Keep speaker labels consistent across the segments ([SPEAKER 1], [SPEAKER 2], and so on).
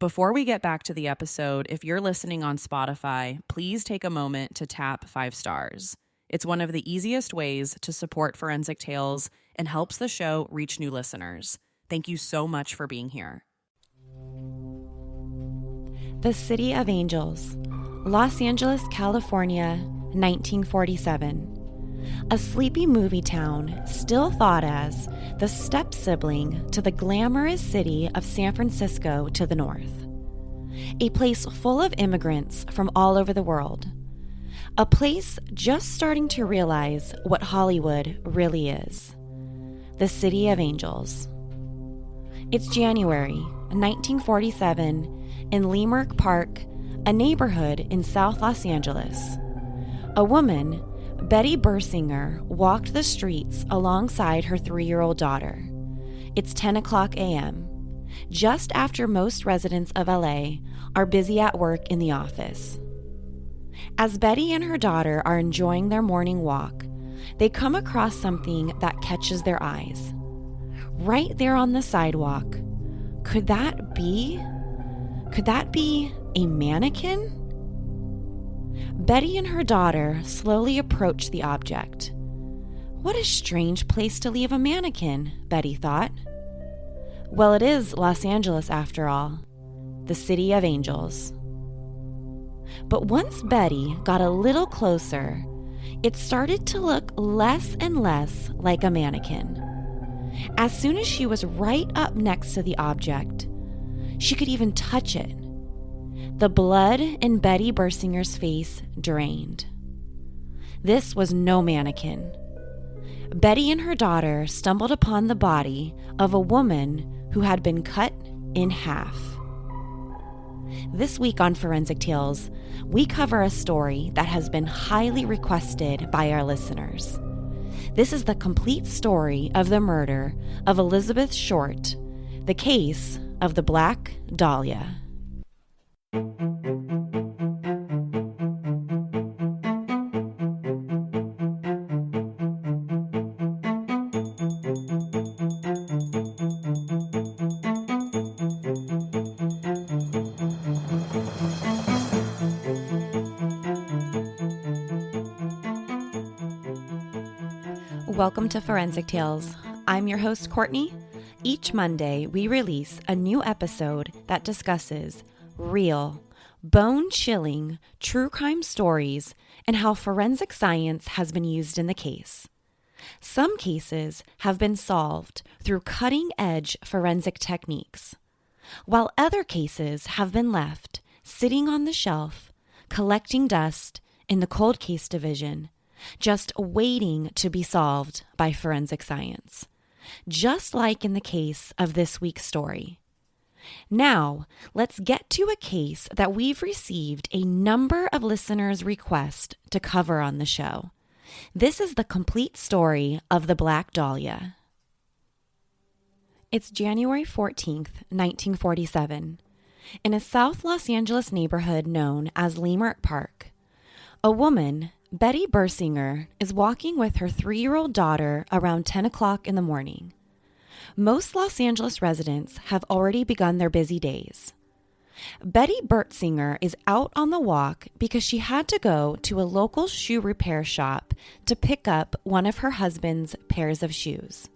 [SPEAKER 1] Before we get back to the episode, if you're listening on Spotify, please take a moment to tap 5 stars. It's one of the easiest ways to support Forensic Tales and helps the show reach new listeners. Thank you so much for being here.
[SPEAKER 2] The City of Angels, Los Angeles, California, 1947. A sleepy movie town still thought as the step-sibling to the glamorous city of San Francisco to the north. A place full of immigrants from all over the world. A place just starting to realize what Hollywood really is. The City of Angels. It's January 1947 in Leimert Park, a neighborhood in South Los Angeles. A woman, Betty Bersinger, walked the streets alongside her 3-year-old daughter. It's 10 o'clock a.m., just after most residents of LA are busy at work in the office. As Betty and her daughter are enjoying their morning walk, they come across something that catches their eyes. Right there on the sidewalk, could that be a mannequin? Betty and her daughter slowly approach the object. What a strange place to leave a mannequin, Betty thought. Well, it is Los Angeles after all, the City of Angels. But once Betty got a little closer, it started to look less and less like a mannequin. As soon as she was right up next to the object, she could even touch it. The blood in Betty Bersinger's face drained. This was no mannequin. Betty and her daughter stumbled upon the body of a woman who had been cut in half. This week on Forensic Tales, we cover a story that has been highly requested by our listeners. This is the complete story of the murder of Elizabeth Short, the case of the Black Dahlia. Welcome to Forensic Tales. I'm your host, Courtney. Each Monday, we release a new episode that discusses real, bone-chilling, true crime stories and how forensic science has been used in the case. Some cases have been solved through cutting-edge forensic techniques, while other cases have been left sitting on the shelf, collecting dust in the cold case division, just waiting to be solved by forensic science, just like in the case of this week's story. Now, let's get to a case that we've received a number of listeners' requests to cover on the show. This is the complete story of the Black Dahlia. It's January 14th, 1947, in a South Los Angeles neighborhood known as Leimert Park. A woman, Betty Bersinger, is walking with her 3-year-old daughter around 10 o'clock in the morning. Most Los Angeles residents have already begun their busy days. Betty Bersinger is out on the walk because she had to go to a local shoe repair shop to pick up one of her husband's pairs of shoes.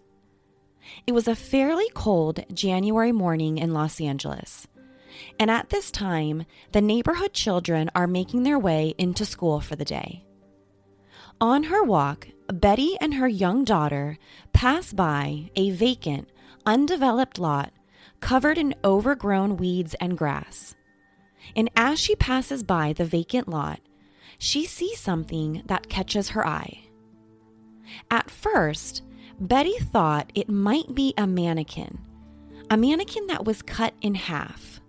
[SPEAKER 2] It was a fairly cold January morning in Los Angeles, and at this time, the neighborhood children are making their way into school for the day. On her walk, Betty and her young daughter pass by a vacant, undeveloped lot covered in overgrown weeds and grass. And as she passes by the vacant lot, she sees something that catches her eye. At first, Betty thought it might be a mannequin that was cut in half.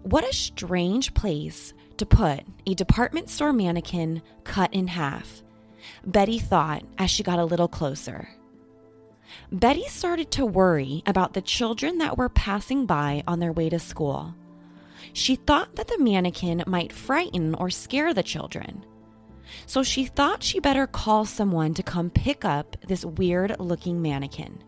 [SPEAKER 2] What a strange place to put a department store mannequin cut in half, Betty thought as she got a little closer. Betty started to worry about the children that were passing by on their way to school. She thought that the mannequin might frighten or scare the children. So she thought she better call someone to come pick up this weird-looking mannequin.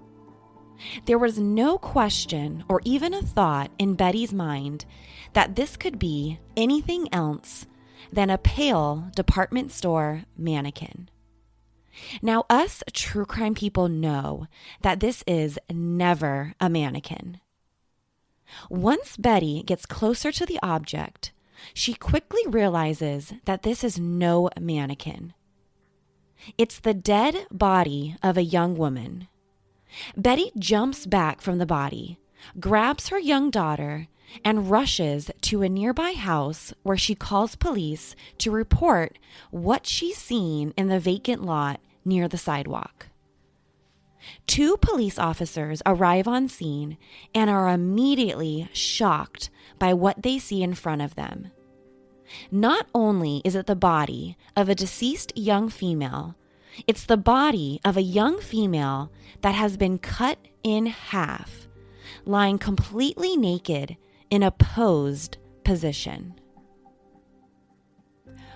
[SPEAKER 2] There was no question or even a thought in Betty's mind that this could be anything else than a pale department store mannequin. Now, us true crime people know that this is never a mannequin. Once Betty gets closer to the object, she quickly realizes that this is no mannequin. It's the dead body of a young woman. Betty jumps back from the body, grabs her young daughter, and rushes to a nearby house where she calls police to report what she's seen in the vacant lot near the sidewalk. 2 police officers arrive on scene and are immediately shocked by what they see in front of them. Not only is it the body of a deceased young female, it's the body of a young female that has been cut in half, lying completely naked in a posed position.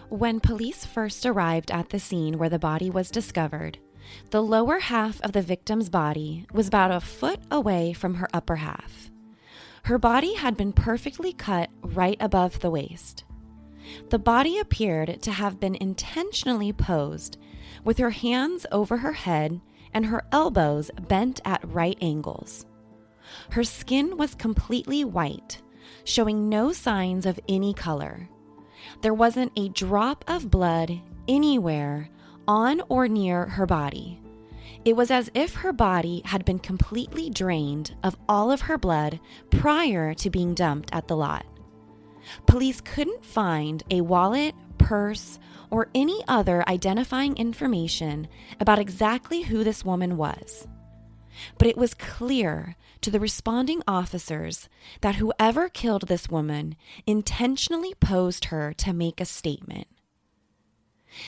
[SPEAKER 2] When police first arrived at the scene where the body was discovered, the lower half of the victim's body was about a foot away from her upper half. Her body had been perfectly cut right above the waist. The body appeared to have been intentionally posed, with her hands over her head and her elbows bent at right angles. Her skin was completely white, showing no signs of any color. There wasn't a drop of blood anywhere on or near her body. It was as if her body had been completely drained of all of her blood prior to being dumped at the lot. Police couldn't find a wallet, purse, or any other identifying information about exactly who this woman was. But it was clear to the responding officers that whoever killed this woman intentionally posed her to make a statement.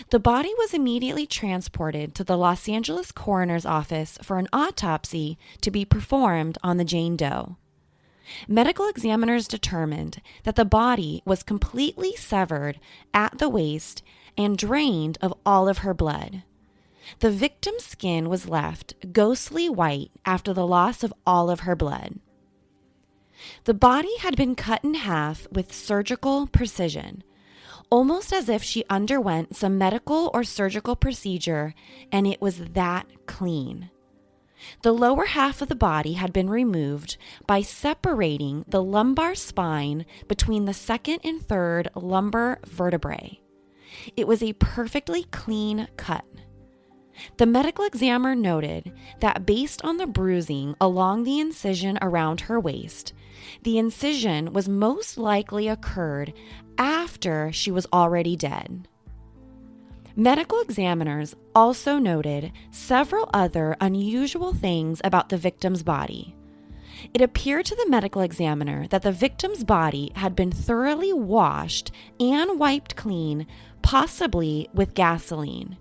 [SPEAKER 2] The body was immediately transported to the Los Angeles coroner's office for an autopsy to be performed on the Jane Doe. Medical examiners determined that the body was completely severed at the waist and drained of all of her blood. The victim's skin was left ghostly white after the loss of all of her blood. The body had been cut in half with surgical precision, almost as if she underwent some medical or surgical procedure, and it was that clean. The lower half of the body had been removed by separating the lumbar spine between the second and third lumbar vertebrae. It was a perfectly clean cut. The medical examiner noted that based on the bruising along the incision around her waist, the incision was most likely occurred after she was already dead. Medical examiners also noted several other unusual things about the victim's body. It appeared to the medical examiner that the victim's body had been thoroughly washed and wiped clean, possibly with gasoline.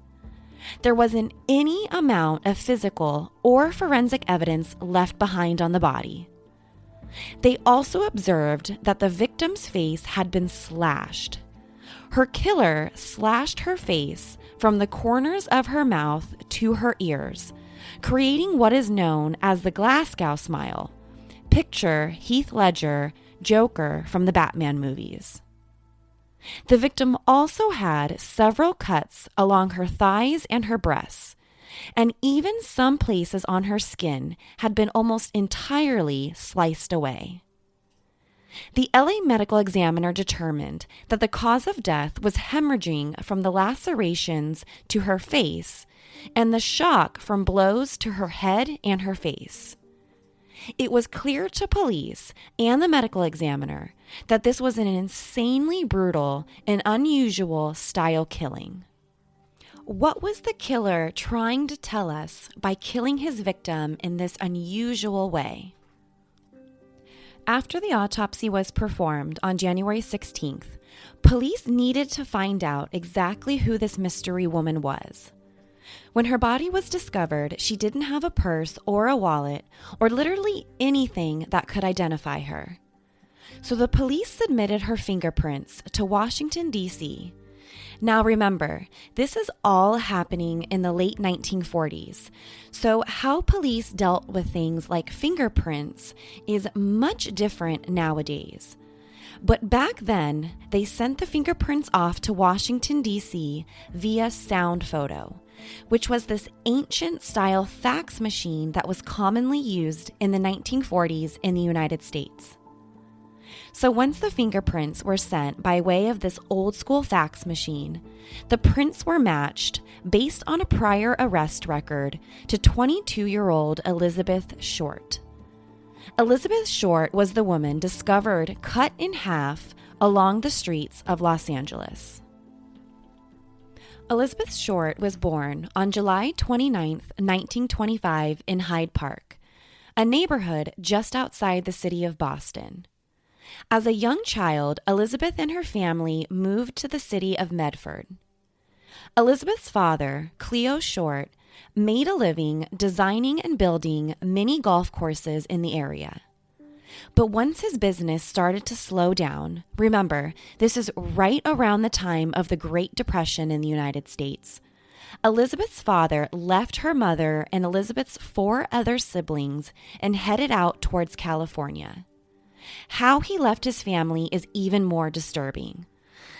[SPEAKER 2] There wasn't any amount of physical or forensic evidence left behind on the body. They also observed that the victim's face had been slashed. Her killer slashed her face from the corners of her mouth to her ears, creating what is known as the Glasgow smile. Picture Heath Ledger, Joker from the Batman movies. The victim also had several cuts along her thighs and her breasts, and even some places on her skin had been almost entirely sliced away. The LA medical examiner determined that the cause of death was hemorrhaging from the lacerations to her face and the shock from blows to her head and her face. It was clear to police and the medical examiner that this was an insanely brutal and unusual style killing. What was the killer trying to tell us by killing his victim in this unusual way? After the autopsy was performed on January 16th, police needed to find out exactly who this mystery woman was. When her body was discovered, she didn't have a purse or a wallet or literally anything that could identify her. So the police submitted her fingerprints to Washington, D.C. Now remember, this is all happening in the late 1940s, so how police dealt with things like fingerprints is much different nowadays. But back then, they sent the fingerprints off to Washington, D.C. via sound photo, which was this ancient-style fax machine that was commonly used in the 1940s in the United States. So once the fingerprints were sent by way of this old-school fax machine, the prints were matched based on a prior arrest record to 22-year-old Elizabeth Short. Elizabeth Short was the woman discovered cut in half along the streets of Los Angeles. Elizabeth Short was born on July 29, 1925 in Hyde Park, a neighborhood just outside the city of Boston. As a young child, Elizabeth and her family moved to the city of Medford. Elizabeth's father, Cleo Short, made a living designing and building mini golf courses in the area. But once his business started to slow down, remember, this is right around the time of the Great Depression in the United States, Elizabeth's father left her mother and Elizabeth's 4 other siblings and headed out towards California. How he left his family is even more disturbing.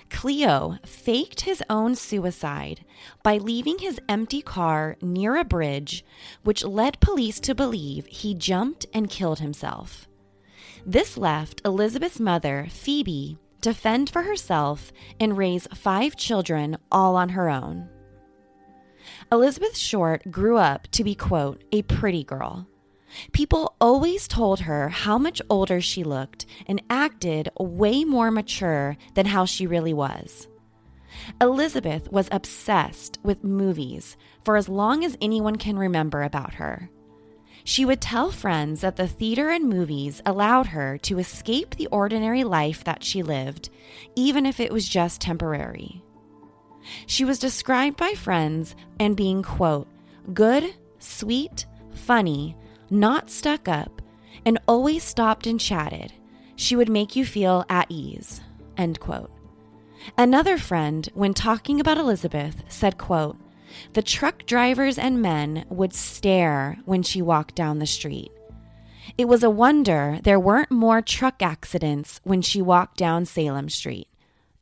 [SPEAKER 2] Cleo faked his own suicide by leaving his empty car near a bridge, which led police to believe he jumped and killed himself. This left Elizabeth's mother, Phoebe, to fend for herself and raise 5 children all on her own. Elizabeth Short grew up to be, quote, a pretty girl. People always told her how much older she looked and acted way more mature than how she really was. Elizabeth was obsessed with movies for as long as anyone can remember about her. She would tell friends that the theater and movies allowed her to escape the ordinary life that she lived, even if it was just temporary. She was described by friends and being, quote, good, sweet, funny, not stuck up, and always stopped and chatted. She would make you feel at ease, end quote. Another friend, when talking about Elizabeth, said, quote, the truck drivers and men would stare when she walked down the street. It was a wonder there weren't more truck accidents when she walked down Salem Street,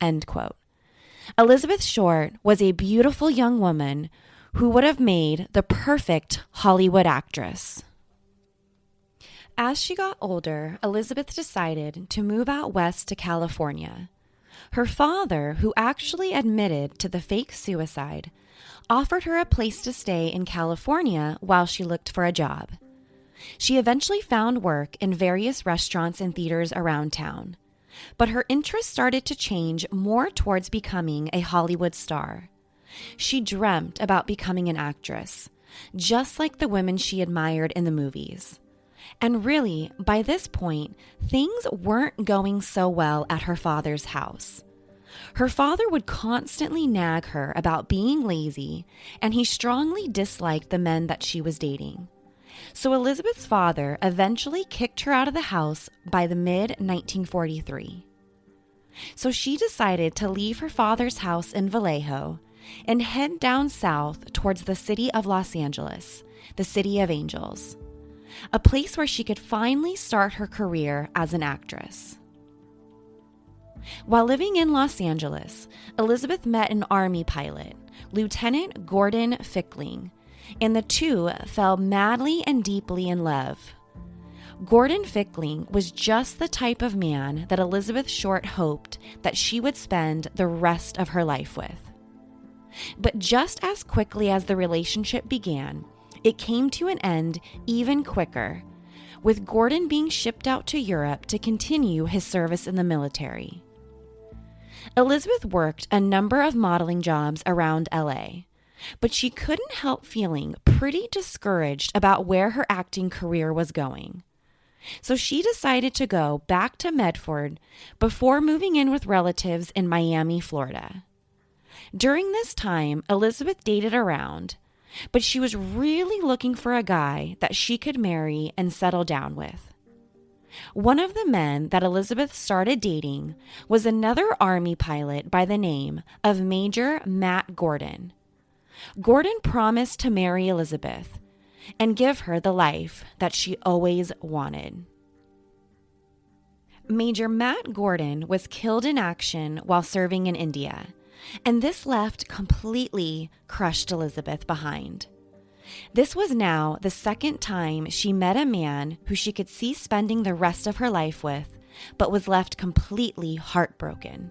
[SPEAKER 2] end quote. Elizabeth Short was a beautiful young woman who would have made the perfect Hollywood actress. As she got older, Elizabeth decided to move out west to California. Her father, who actually admitted to the fake suicide, offered her a place to stay in California while she looked for a job. She eventually found work in various restaurants and theaters around town, but her interest started to change more towards becoming a Hollywood star. She dreamt about becoming an actress, just like the women she admired in the movies. And really, by this point, things weren't going so well at her father's house. Her father would constantly nag her about being lazy, and he strongly disliked the men that she was dating. So Elizabeth's father eventually kicked her out of the house by the mid-1943. So she decided to leave her father's house in Vallejo and head down south towards the city of Los Angeles, the City of Angels, a place where she could finally start her career as an actress. While living in Los Angeles, Elizabeth met an Army pilot, Lieutenant Gordon Fickling, and the two fell madly and deeply in love. Gordon Fickling was just the type of man that Elizabeth Short hoped that she would spend the rest of her life with. But just as quickly as the relationship began, it came to an end even quicker, with Gordon being shipped out to Europe to continue his service in the military. Elizabeth worked a number of modeling jobs around LA, but she couldn't help feeling pretty discouraged about where her acting career was going. So she decided to go back to Medford before moving in with relatives in Miami, Florida. During this time, Elizabeth dated around, but she was really looking for a guy that she could marry and settle down with. One of the men that Elizabeth started dating was another Army pilot by the name of Major Matt Gordon. Gordon promised to marry Elizabeth and give her the life that she always wanted. Major Matt Gordon was killed in action while serving in India, and this left completely crushed Elizabeth behind. This was now the second time she met a man who she could see spending the rest of her life with, but was left completely heartbroken.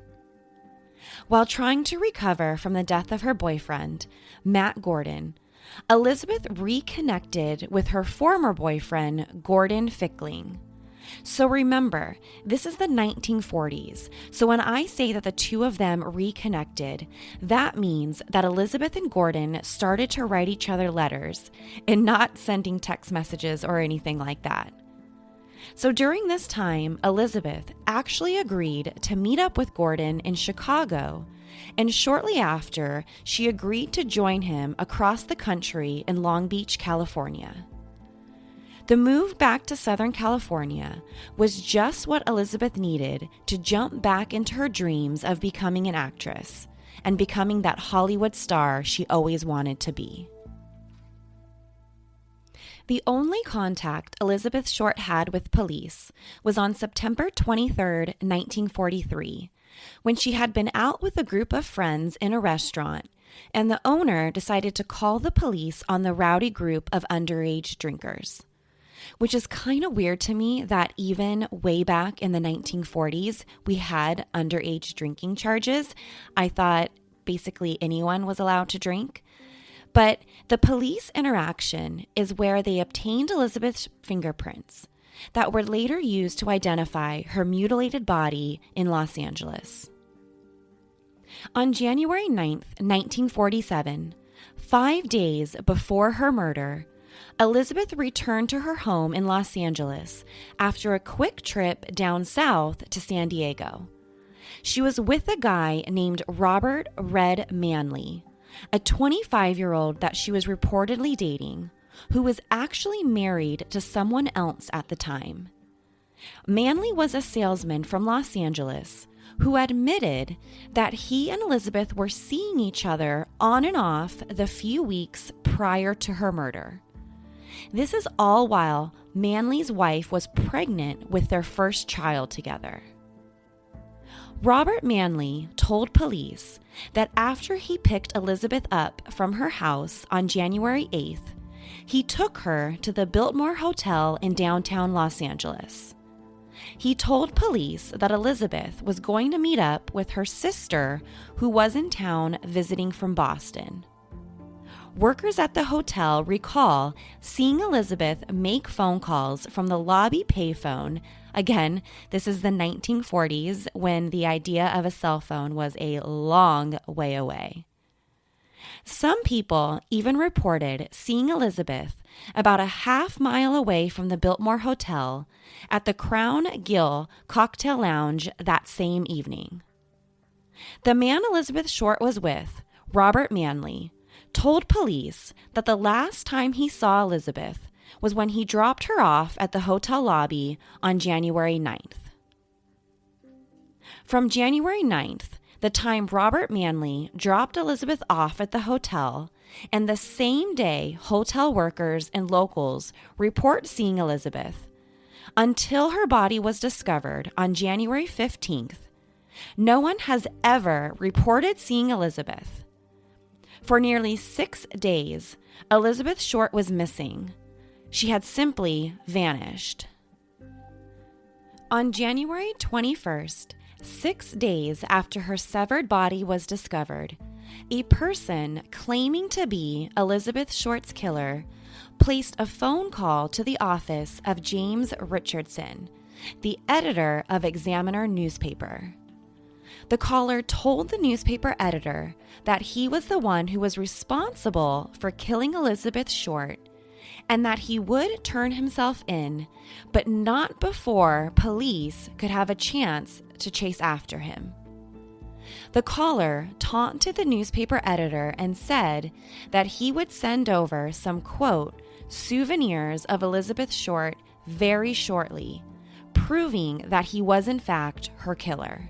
[SPEAKER 2] While trying to recover from the death of her boyfriend, Matt Gordon, Elizabeth reconnected with her former boyfriend, Gordon Fickling. So remember, this is the 1940s, so when I say that the two of them reconnected, that means that Elizabeth and Gordon started to write each other letters and not sending text messages or anything like that. So during this time, Elizabeth actually agreed to meet up with Gordon in Chicago, and shortly after, she agreed to join him across the country in Long Beach, California. The move back to Southern California was just what Elizabeth needed to jump back into her dreams of becoming an actress and becoming that Hollywood star she always wanted to be. The only contact Elizabeth Short had with police was on September 23, 1943, when she had been out with a group of friends in a restaurant, and the owner decided to call the police on the rowdy group of underage drinkers. Which is kind of weird to me that even way back in the 1940s, we had underage drinking charges. I thought basically anyone was allowed to drink. But the police interaction is where they obtained Elizabeth's fingerprints that were later used to identify her mutilated body in Los Angeles. On January 9th, 1947, 5 days before her murder, Elizabeth returned to her home in Los Angeles after a quick trip down south to San Diego. She was with a guy named Robert Red Manley, a 25-year-old that she was reportedly dating, who was actually married to someone else at the time. Manley was a salesman from Los Angeles who admitted that he and Elizabeth were seeing each other on and off the few weeks prior to her murder. This is all while Manley's wife was pregnant with their first child together. Robert Manley told police that after he picked Elizabeth up from her house on January 8th, he took her to the Biltmore Hotel in downtown Los Angeles. He told police that Elizabeth was going to meet up with her sister, who was in town visiting from Boston. Workers at the hotel recall seeing Elizabeth make phone calls from the lobby payphone. Again, this is the 1940s when the idea of a cell phone was a long way away. Some people even reported seeing Elizabeth about a half-mile away from the Biltmore Hotel at the Crown Gill Cocktail Lounge that same evening. The man Elizabeth Short was with, Robert Manley, told police that the last time he saw Elizabeth was when he dropped her off at the hotel lobby on January 9th. From January 9th, the time Robert Manley dropped Elizabeth off at the hotel, and the same day hotel workers and locals report seeing Elizabeth, until her body was discovered on January 15th, no one has ever reported seeing Elizabeth. For nearly 6 days, Elizabeth Short was missing. She had simply vanished. On January 21st, 6 days after her severed body was discovered, a person claiming to be Elizabeth Short's killer placed a phone call to the office of James Richardson, the editor of Examiner newspaper. The caller told the newspaper editor that he was the one who was responsible for killing Elizabeth Short and that he would turn himself in, but not before police could have a chance to chase after him. The caller taunted the newspaper editor and said that he would send over some, quote, souvenirs of Elizabeth Short very shortly, proving that he was in fact her killer.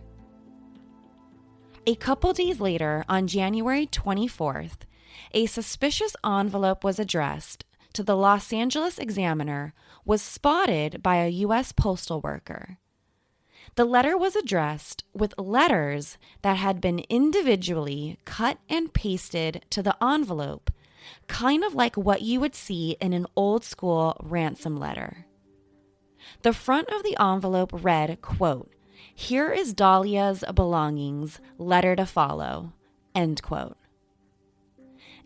[SPEAKER 2] A couple days later, on January 24th, a suspicious envelope was addressed to the Los Angeles Examiner was spotted by a U.S. postal worker. The letter was addressed with letters that had been individually cut and pasted to the envelope, kind of like what you would see in an old school ransom letter. The front of the envelope read, quote, "Here is Dahlia's belongings, letter to follow," end quote.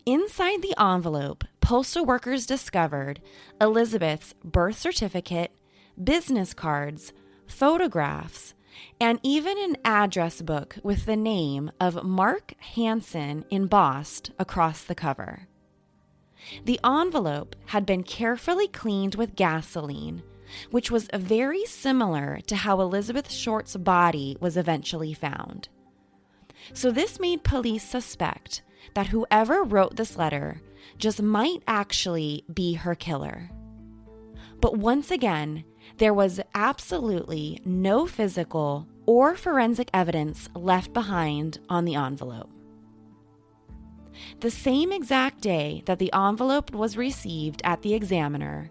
[SPEAKER 2] Inside the envelope, postal workers discovered Elizabeth's birth certificate, business cards, photographs, and even an address book with the name of Mark Hansen embossed across the cover. The envelope had been carefully cleaned with gasoline, which was very similar to how Elizabeth Short's body was eventually found. So this made police suspect that whoever wrote this letter just might actually be her killer. But once again, there was absolutely no physical or forensic evidence left behind on the envelope. The same exact day that the envelope was received at the Examiner,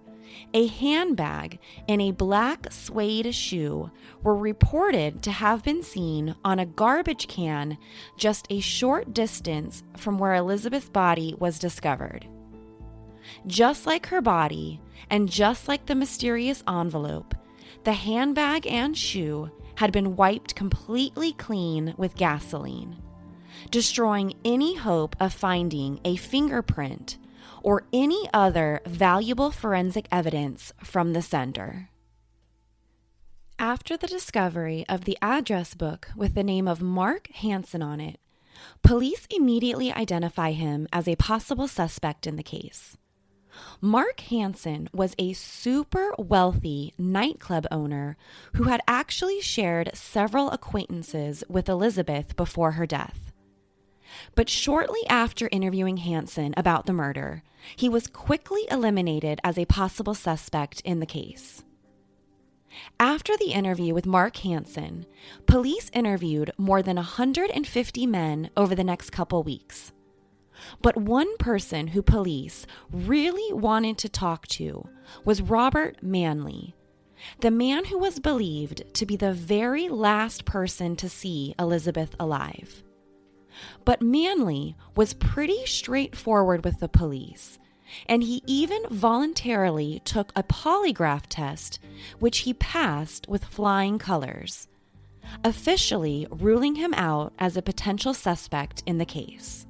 [SPEAKER 2] a handbag and a black suede shoe were reported to have been seen on a garbage can just a short distance from where Elizabeth's body was discovered. Just like her body, and just like the mysterious envelope, the handbag and shoe had been wiped completely clean with gasoline, destroying any hope of finding a fingerprint or any other valuable forensic evidence from the sender. After the discovery of the address book with the name of Mark Hansen on it, police immediately identify him as a possible suspect in the case. Mark Hansen was a super wealthy nightclub owner who had actually shared several acquaintances with Elizabeth before her death. But shortly after interviewing Hansen about the murder, he was quickly eliminated as a possible suspect in the case. After the interview with Mark Hansen, police interviewed more than 150 men over the next couple weeks. But one person who police really wanted to talk to was Robert Manley, the man who was believed to be the very last person to see Elizabeth alive. But Manley was pretty straightforward with the police, and he even voluntarily took a polygraph test, which he passed with flying colors, officially ruling him out as a potential suspect in the case.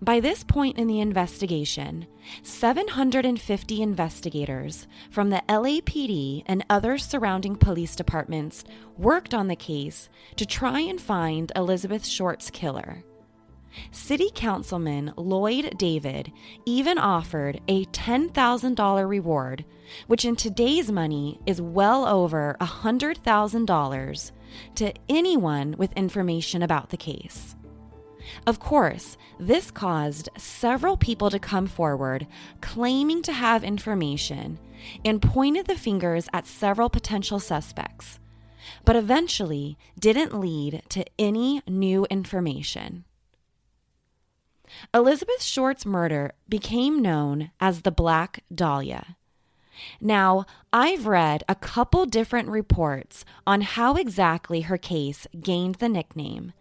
[SPEAKER 2] By this point in the investigation, 750 investigators from the LAPD and other surrounding police departments worked on the case to try and find Elizabeth Short's killer. City Councilman Lloyd David even offered a $10,000 reward, which in today's money is well over $100,000, to anyone with information about the case. Of course, this caused several people to come forward claiming to have information and pointed the fingers at several potential suspects, but eventually didn't lead to any new information. Elizabeth Short's murder became known as the Black Dahlia. Now, I've read a couple different reports on how exactly her case gained the nickname,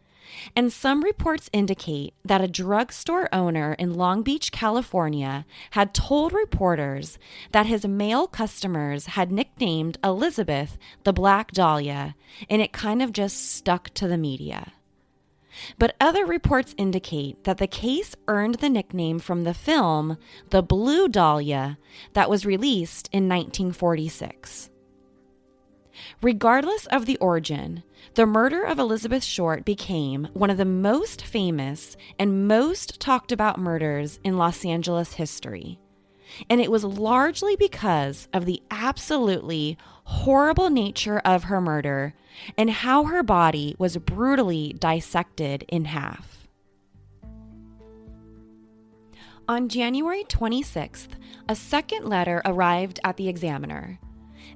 [SPEAKER 2] and some reports indicate that a drugstore owner in Long Beach, California, had told reporters that his male customers had nicknamed Elizabeth the Black Dahlia, and it kind of just stuck to the media. But other reports indicate that the case earned the nickname from the film The Blue Dahlia that was released in 1946. Regardless of the origin, the murder of Elizabeth Short became one of the most famous and most talked about murders in Los Angeles history. And it was largely because of the absolutely horrible nature of her murder and how her body was brutally dissected in half. On January 26th, a second letter arrived at the Examiner.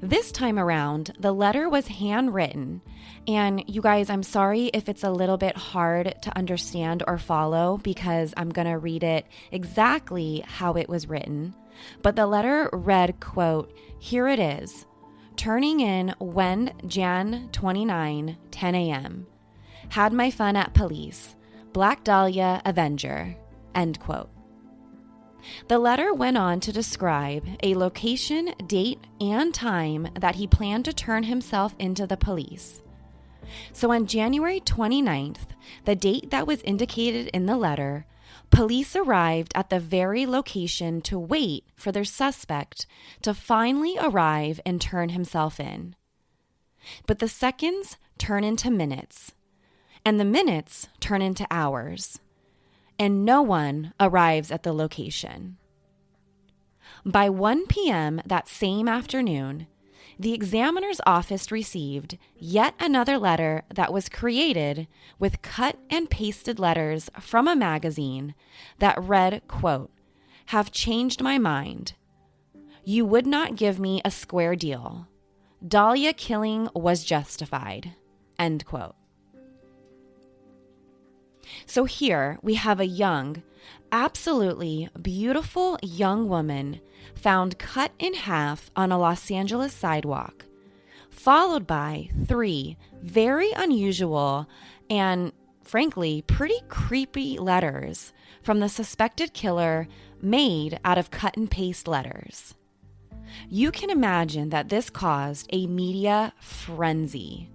[SPEAKER 2] This time around, the letter was handwritten. And you guys, I'm sorry if it's a little bit hard to understand or follow because I'm going to read it exactly how it was written. But the letter read, quote, "Here it is. Turning in when Jan 29, 10 a.m. Had my fun at police. Black Dahlia Avenger." End quote. The letter went on to describe a location, date, and time that he planned to turn himself into the police. So on January 29th, the date that was indicated in the letter, police arrived at the very location to wait for their suspect to finally arrive and turn himself in. But the seconds turn into minutes, and the minutes turn into hours, and no one arrives at the location. By 1 p.m. that same afternoon, the examiner's office received yet another letter that was created with cut and pasted letters from a magazine that read, quote, "Have changed my mind. You would not give me a square deal. Dahlia killing was justified." End quote. So here we have a young, absolutely beautiful young woman found cut in half on a Los Angeles sidewalk, followed by 3 very unusual and, frankly, pretty creepy letters from the suspected killer made out of cut and paste letters. You can imagine that this caused a media frenzy.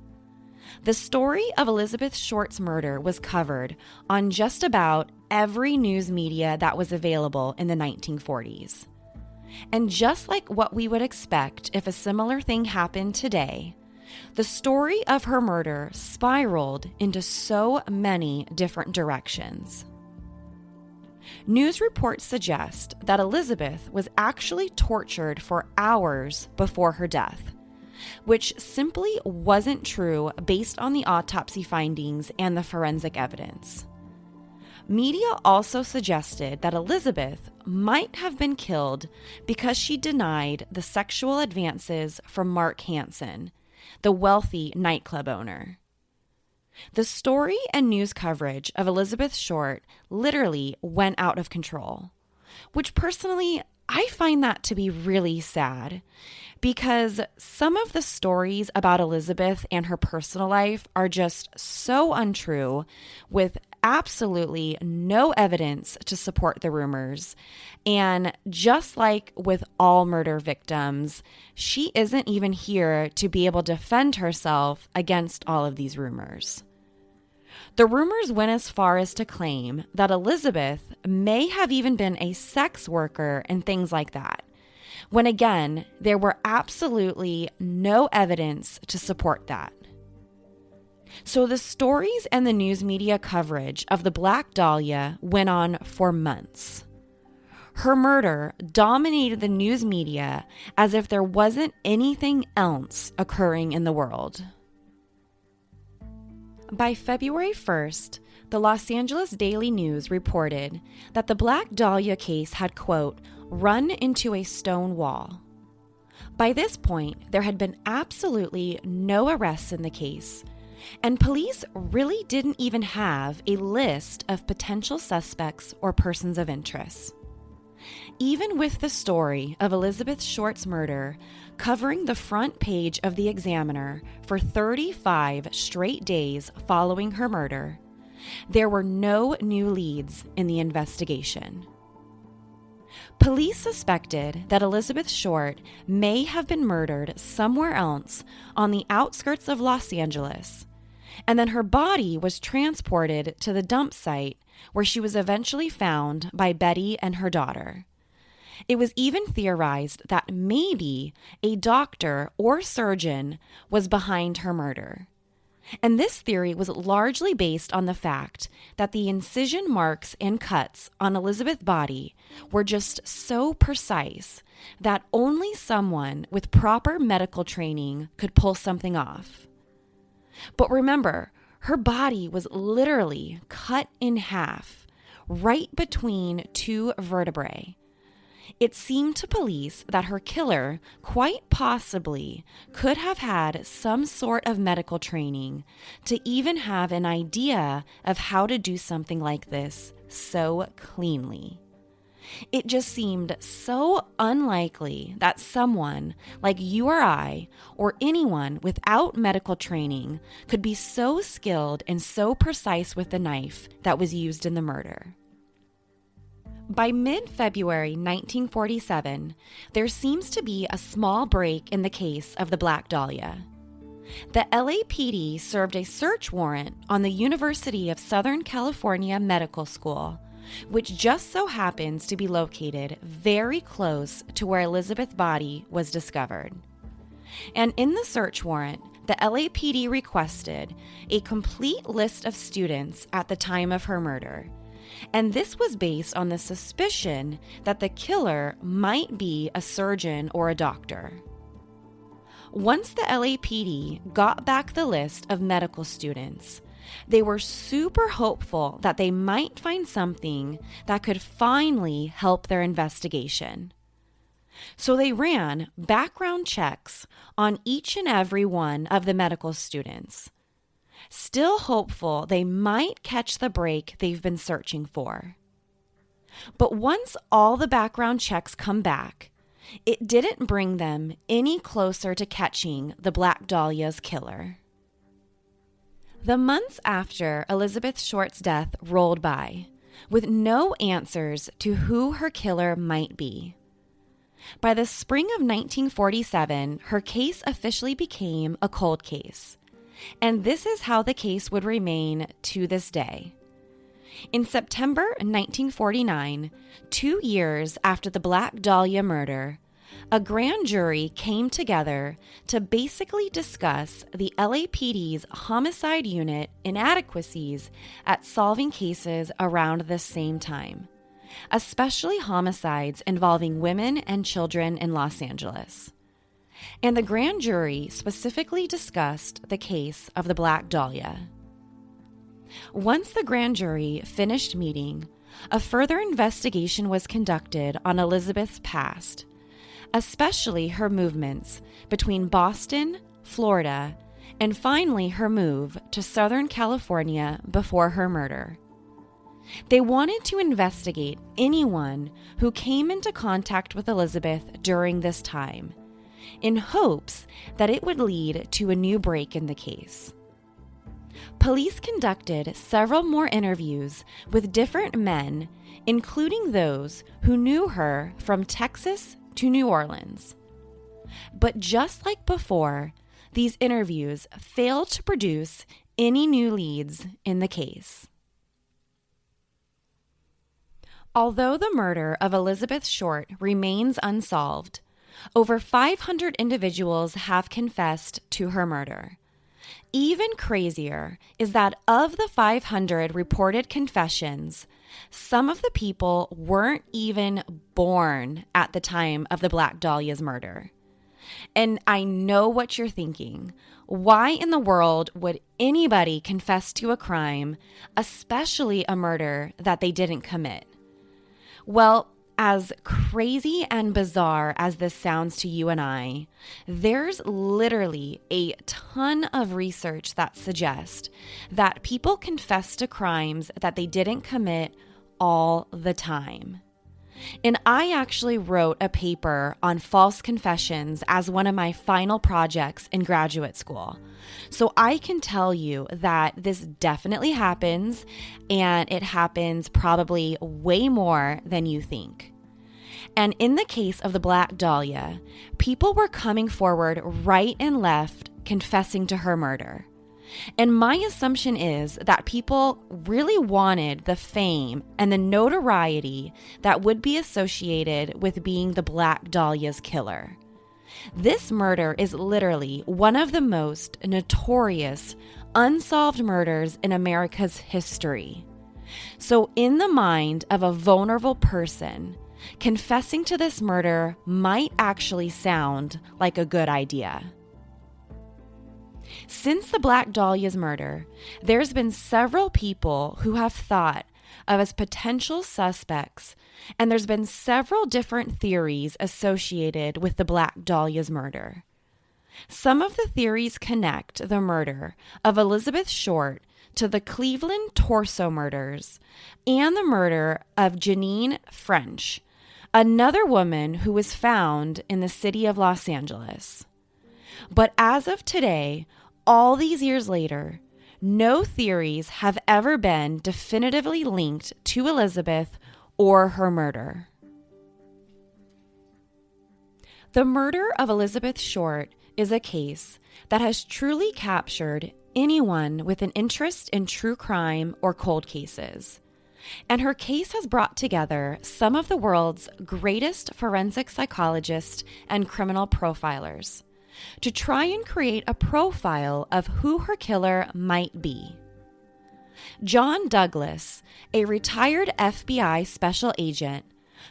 [SPEAKER 2] The story of Elizabeth Short's murder was covered on just about every news media that was available in the 1940s. And just like what we would expect if a similar thing happened today, the story of her murder spiraled into so many different directions. News reports suggest that Elizabeth was actually tortured for hours before her death, which simply wasn't true based on the autopsy findings and the forensic evidence. Media also suggested that Elizabeth might have been killed because she denied the sexual advances from Mark Hansen, the wealthy nightclub owner. The story and news coverage of Elizabeth Short literally went out of control, which personally I find that to be really sad because some of the stories about Elizabeth and her personal life are just so untrue with absolutely no evidence to support the rumors. And just like with all murder victims, she isn't even here to be able to defend herself against all of these rumors. The rumors went as far as to claim that Elizabeth may have even been a sex worker and things like that, when again, there were absolutely no evidence to support that. So the stories and the news media coverage of the Black Dahlia went on for months. Her murder dominated the news media as if there wasn't anything else occurring in the world. By February 1st, the Los Angeles Daily News reported that the Black Dahlia case had, quote, "run into a stone wall." By this point, there had been absolutely no arrests in the case, and police really didn't even have a list of potential suspects or persons of interest. Even with the story of Elizabeth Short's murder covering the front page of the Examiner for 35 straight days following her murder, there were no new leads in the investigation. Police suspected that Elizabeth Short may have been murdered somewhere else on the outskirts of Los Angeles, and then her body was transported to the dump site where she was eventually found by Betty and her daughter. It was even theorized that maybe a doctor or surgeon was behind her murder. And this theory was largely based on the fact that the incision marks and cuts on Elizabeth's body were just so precise that only someone with proper medical training could pull something off. But remember, her body was literally cut in half, right between 2 vertebrae. It seemed to police that her killer quite possibly could have had some sort of medical training to even have an idea of how to do something like this so cleanly. It just seemed so unlikely that someone like you or I, or anyone without medical training, could be so skilled and so precise with the knife that was used in the murder. By mid-February 1947, there seems to be a small break in the case of the Black Dahlia. The LAPD served a search warrant on the University of Southern California Medical School, which just so happens to be located very close to where Elizabeth's body was discovered. And in the search warrant, the LAPD requested a complete list of students at the time of her murder. And this was based on the suspicion that the killer might be a surgeon or a doctor. Once the LAPD got back the list of medical students, they were super hopeful that they might find something that could finally help their investigation. So they ran background checks on each and every one of the medical students, still hopeful they might catch the break they've been searching for. But once all the background checks come back, it didn't bring them any closer to catching the Black Dahlia's killer. The months after Elizabeth Short's death rolled by, with no answers to who her killer might be. By the spring of 1947, her case officially became a cold case. And this is how the case would remain to this day. In September 1949, 2 years after the Black Dahlia murder, a grand jury came together to basically discuss the LAPD's homicide unit inadequacies at solving cases around the same time, especially homicides involving women and children in Los Angeles. And the grand jury specifically discussed the case of the Black Dahlia. Once the grand jury finished meeting, a further investigation was conducted on Elizabeth's past, especially her movements between Boston, Florida, and finally her move to Southern California before her murder. They wanted to investigate anyone who came into contact with Elizabeth during this time, in hopes that it would lead to a new break in the case. Police conducted several more interviews with different men, including those who knew her from Texas to New Orleans. But just like before, these interviews failed to produce any new leads in the case. Although the murder of Elizabeth Short remains unsolved, over 500 individuals have confessed to her murder. Even crazier is that of the 500 reported confessions, some of the people weren't even born at the time of the Black Dahlia's murder. And I know what you're thinking. Why in the world would anybody confess to a crime, especially a murder that they didn't commit? Well, as crazy and bizarre as this sounds to you and I, there's literally a ton of research that suggests that people confess to crimes that they didn't commit all the time. And I actually wrote a paper on false confessions as one of my final projects in graduate school. So I can tell you that this definitely happens, and it happens probably way more than you think. And in the case of the Black Dahlia, people were coming forward right and left confessing to her murder. And my assumption is that people really wanted the fame and the notoriety that would be associated with being the Black Dahlia's killer. This murder is literally one of the most notorious unsolved murders in America's history. So in the mind of a vulnerable person, confessing to this murder might actually sound like a good idea. Since the Black Dahlia's murder, there's been several people who have thought as potential suspects, and there's been several different theories associated with the Black Dahlia's murder. Some of the theories connect the murder of Elizabeth Short to the Cleveland torso murders and the murder of Janine French, another woman who was found in the city of Los Angeles. But as of today, all these years later, no theories have ever been definitively linked to Elizabeth or her murder. The murder of Elizabeth Short is a case that has truly captured anyone with an interest in true crime or cold cases. And her case has brought together some of the world's greatest forensic psychologists and criminal profilers to try and create a profile of who her killer might be. John Douglas, a retired FBI special agent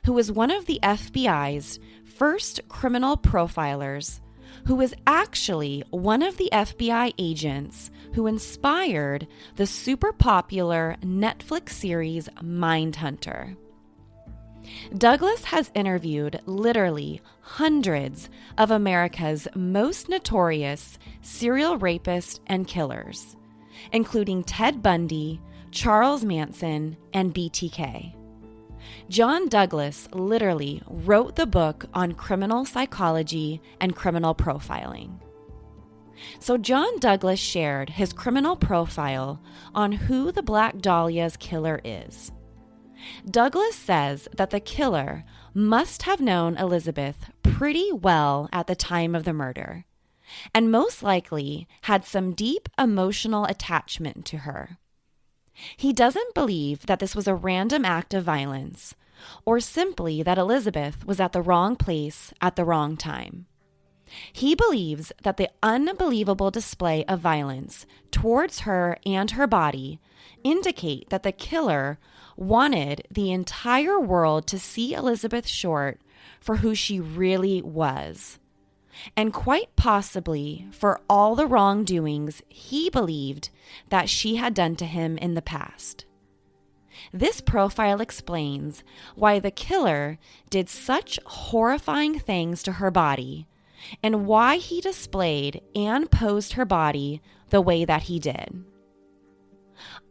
[SPEAKER 2] who was one of the FBI's first criminal profilers, who was actually one of the FBI agents who inspired the super popular Netflix series Mindhunter. Douglas has interviewed literally hundreds of America's most notorious serial rapists and killers, including Ted Bundy, Charles Manson, and BTK. John Douglas literally wrote the book on criminal psychology and criminal profiling. So John Douglas shared his criminal profile on who the Black Dahlia's killer is. Douglas says that the killer must have known Elizabeth pretty well at the time of the murder, and most likely had some deep emotional attachment to her. He doesn't believe that this was a random act of violence, or simply that Elizabeth was at the wrong place at the wrong time. He believes that the unbelievable display of violence towards her and her body indicate that the killer wanted the entire world to see Elizabeth Short for who she really was, and quite possibly for all the wrongdoings he believed that she had done to him in the past. This profile explains why the killer did such horrifying things to her body and why he displayed and posed her body the way that he did.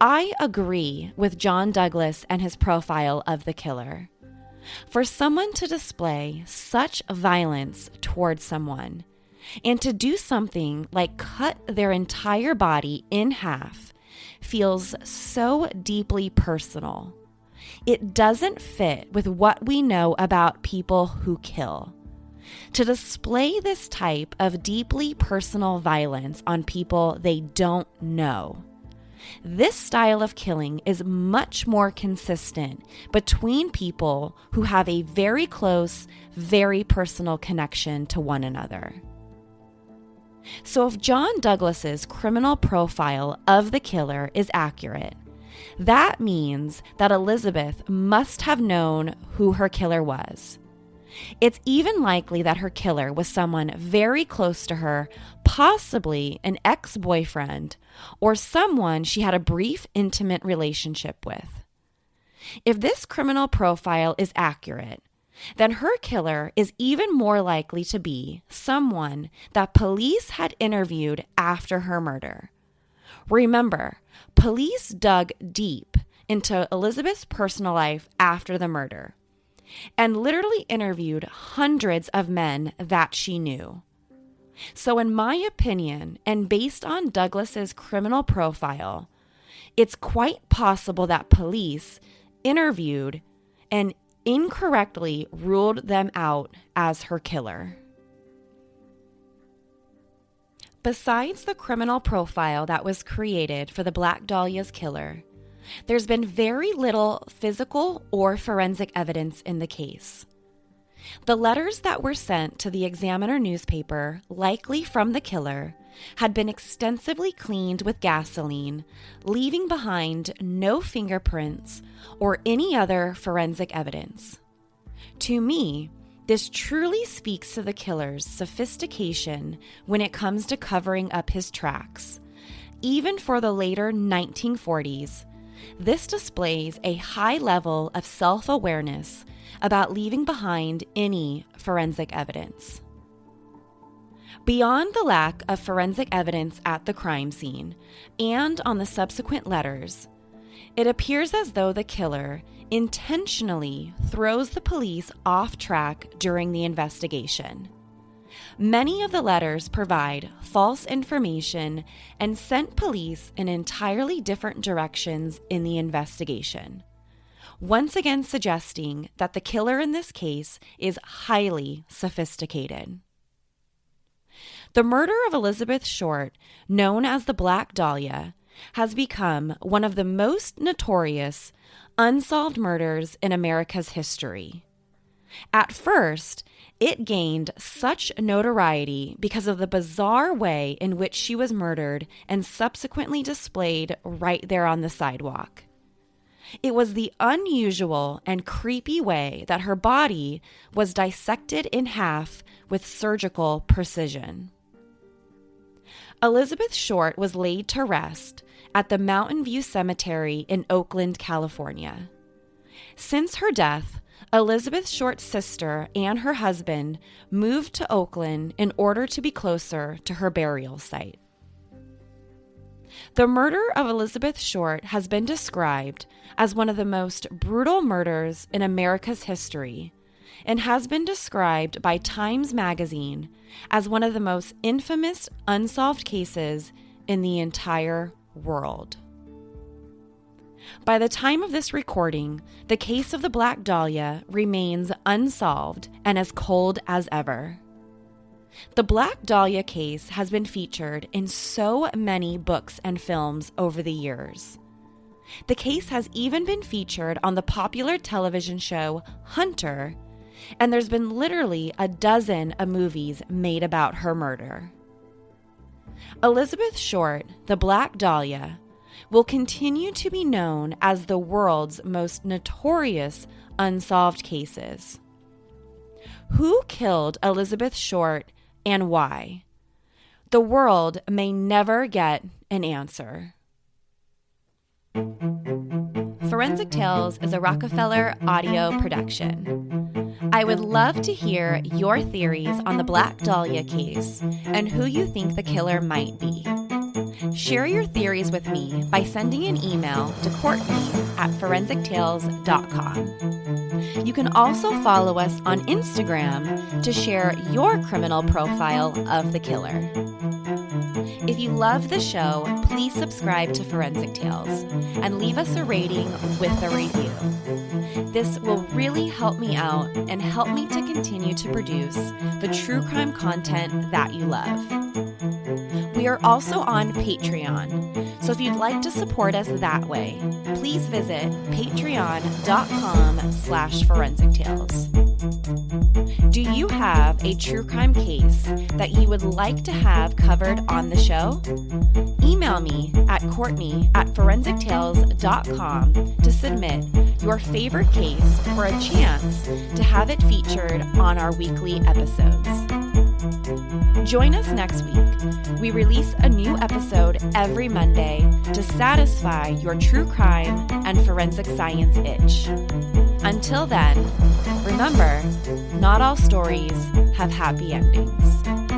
[SPEAKER 2] I agree with John Douglas and his profile of the killer. For someone to display such violence towards someone and to do something like cut their entire body in half feels so deeply personal. It doesn't fit with what we know about people who kill. To display this type of deeply personal violence on people they don't know. This style of killing is much more consistent between people who have a very close, very personal connection to one another. So if John Douglas's criminal profile of the killer is accurate, that means that Elizabeth must have known who her killer was. It's even likely that her killer was someone very close to her, possibly an ex-boyfriend or someone she had a brief, intimate relationship with. If this criminal profile is accurate, then her killer is even more likely to be someone that police had interviewed after her murder. Remember, police dug deep into Elizabeth's personal life after the murder and literally interviewed hundreds of men that she knew. So in my opinion, and based on Douglas's criminal profile, it's quite possible that police interviewed and incorrectly ruled them out as her killer. Besides the criminal profile that was created for the Black Dahlia's killer, there's been very little physical or forensic evidence in the case. The letters that were sent to the Examiner newspaper, likely from the killer, had been extensively cleaned with gasoline, leaving behind no fingerprints or any other forensic evidence. To me, this truly speaks to the killer's sophistication when it comes to covering up his tracks. Even for the later 1940s, This displays a high level of self-awareness about leaving behind any forensic evidence. Beyond the lack of forensic evidence at the crime scene and on the subsequent letters, it appears as though the killer intentionally throws the police off track during the investigation. Many of the letters provide false information and sent police in entirely different directions in the investigation, once again suggesting that the killer in this case is highly sophisticated. The murder of Elizabeth Short, known as the Black Dahlia, has become one of the most notorious unsolved murders in America's history. At first, it gained such notoriety because of the bizarre way in which she was murdered and subsequently displayed right there on the sidewalk. It was the unusual and creepy way that her body was dissected in half with surgical precision. Elizabeth Short was laid to rest at the Mountain View Cemetery in Oakland, California. Since her death, Elizabeth Short's sister and her husband moved to Oakland in order to be closer to her burial site. The murder of Elizabeth Short has been described as one of the most brutal murders in America's history and has been described by Times Magazine as one of the most infamous unsolved cases in the entire world. By the time of this recording, the case of the Black Dahlia remains unsolved and as cold as ever. The Black Dahlia case has been featured in so many books and films over the years. The case has even been featured on the popular television show Hunter, and there's been literally a dozen of movies made about her murder. Elizabeth Short, the Black Dahlia, will continue to be known as the world's most notorious unsolved cases. Who killed Elizabeth Short and why? The world may never get an answer. Forensic Tales is a Rockefeller audio production. I would love to hear your theories on the Black Dahlia case and who you think the killer might be. Share your theories with me by sending an email to courtney@forensictales.com. You can also follow us on Instagram to share your criminal profile of the killer. If you love the show, please subscribe to Forensic Tales and leave us a rating with a review. This will really help me out and help me to continue to produce the true crime content that you love. We are also on Patreon, so if you'd like to support us that way, please visit patreon.com/forensictales. Do you have a true crime case that you would like to have covered on the show? Email me at courtney@forensictales.com to submit your favorite case for a chance to have it featured on our weekly episodes. Join us next week. We release a new episode every Monday to satisfy your true crime and forensic science itch. Until then, remember, not all stories have happy endings.